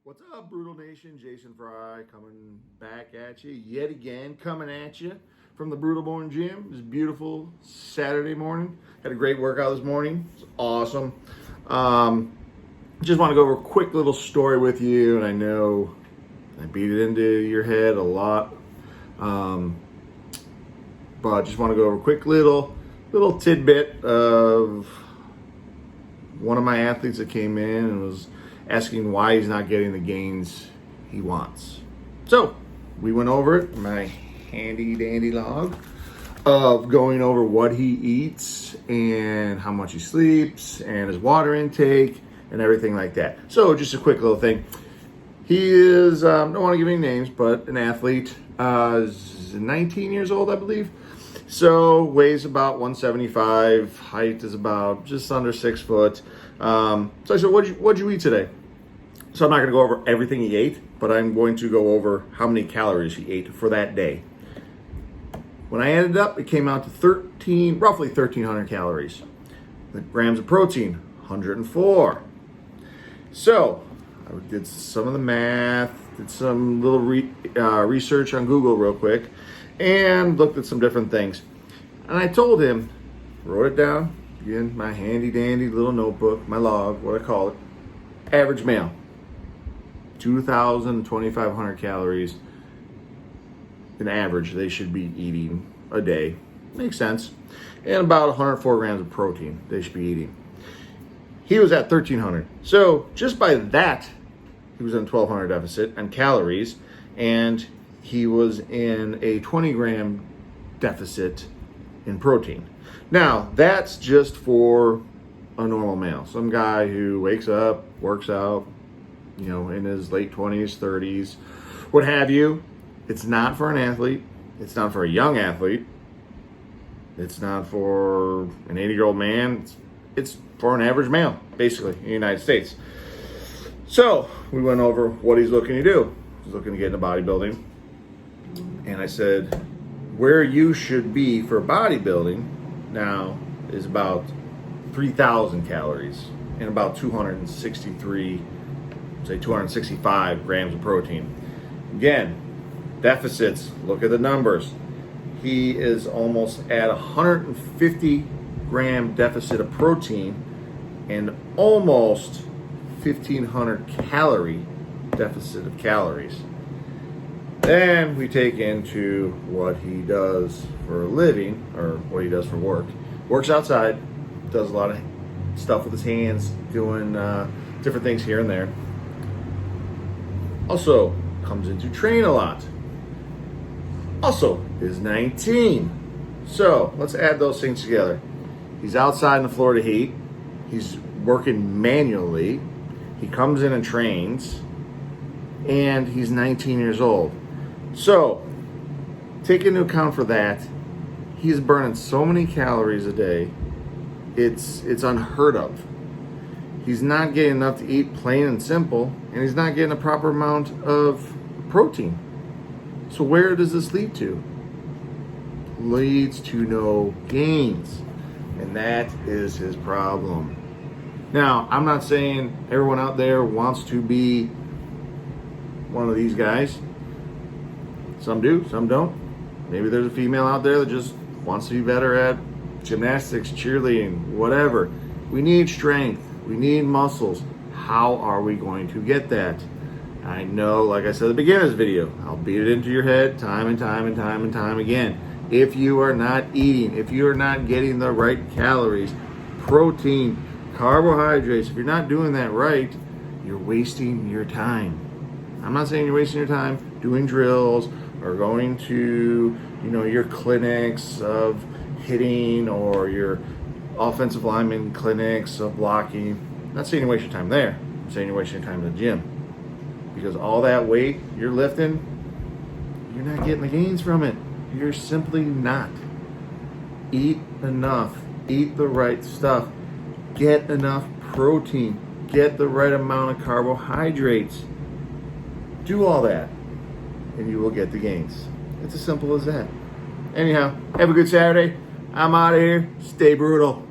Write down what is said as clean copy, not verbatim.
What's up, Brutal Nation? Jason Fry coming back at you yet again, coming at you from the Brutal Born Gym. It's a beautiful Saturday morning. Had a great workout this morning. It's awesome. Just want to go over a quick little story with you, and I know I beat it into your head a lot, but just want to go over a quick little tidbit of one of my athletes that came in and was asking why he's not getting the gains he wants. So we went over it, my handy dandy log of going over what he eats and how much he sleeps and his water intake and everything like that. So just a quick little thing. He is, don't want to give any names, but an athlete, is 19 years old, I believe. So weighs about 175, height is about just under 6 foot. So I said, what'd you eat today? So I'm not going to go over everything he ate, but I'm going to go over how many calories he ate for that day. When I added up, it came out to roughly 1,300 calories. The grams of protein, 104. So I did some of the math, did some little research on Google real quick, and looked at some different things. And I told him, wrote it down, again, my handy dandy little notebook, my log, what I call it, average male, 2,000 to 2,500 calories, an average they should be eating a day. Makes sense. And about 104 grams of protein they should be eating. He was at 1,300. So just by that, he was in 1,200 deficit on calories, and he was in a 20 gram deficit in protein. Now, that's just for a normal male. Some guy who wakes up, works out, in his late 20s, 30s, what have you. It's not for an athlete. It's not for a young athlete. It's not for an 80-year-old man. It's for an average male, basically, in the United States. So we went over what he's looking to do. He's looking to get into bodybuilding. And I said, where you should be for bodybuilding now is about 3,000 calories and about 265 grams of protein. Again, deficits, look at the numbers. He is almost at 150 gram deficit of protein and almost 1,500 calorie deficit of calories. Then we take into what he does for a living, or what he does for work. Works outside, does a lot of stuff with his hands, doing different things here and there. Also comes in to train a lot. Also is 19. So let's add those things together. He's outside in the Florida heat. He's working manually. He comes in and trains. And he's 19 years old. So take into account for that, he's burning so many calories a day, it's unheard of. He's not getting enough to eat, plain and simple, and he's not getting a proper amount of protein. So where does this lead to? Leads to no gains. And that is his problem. Now, I'm not saying everyone out there wants to be one of these guys. Some do, some don't. Maybe there's a female out there that just wants to be better at gymnastics, cheerleading, whatever. We need strength. We need muscles. How are we going to get that? I know, like I said at the beginning of this video, I'll beat it into your head time and time and time and time again. If you are not eating, if you are not getting the right calories, protein, carbohydrates, if you're not doing that right, you're wasting your time. I'm not saying you're wasting your time doing drills or going to, your clinics of hitting or your offensive lineman clinics of blocking. I'm not saying you waste your time there. I'm saying you're wasting your time in the gym. Because all that weight you're lifting, you're not getting the gains from it. You're simply not. Eat enough. Eat the right stuff. Get enough protein. Get the right amount of carbohydrates. Do all that, and you will get the gains. It's as simple as that. Anyhow, have a good Saturday. I'm out of here. Stay brutal.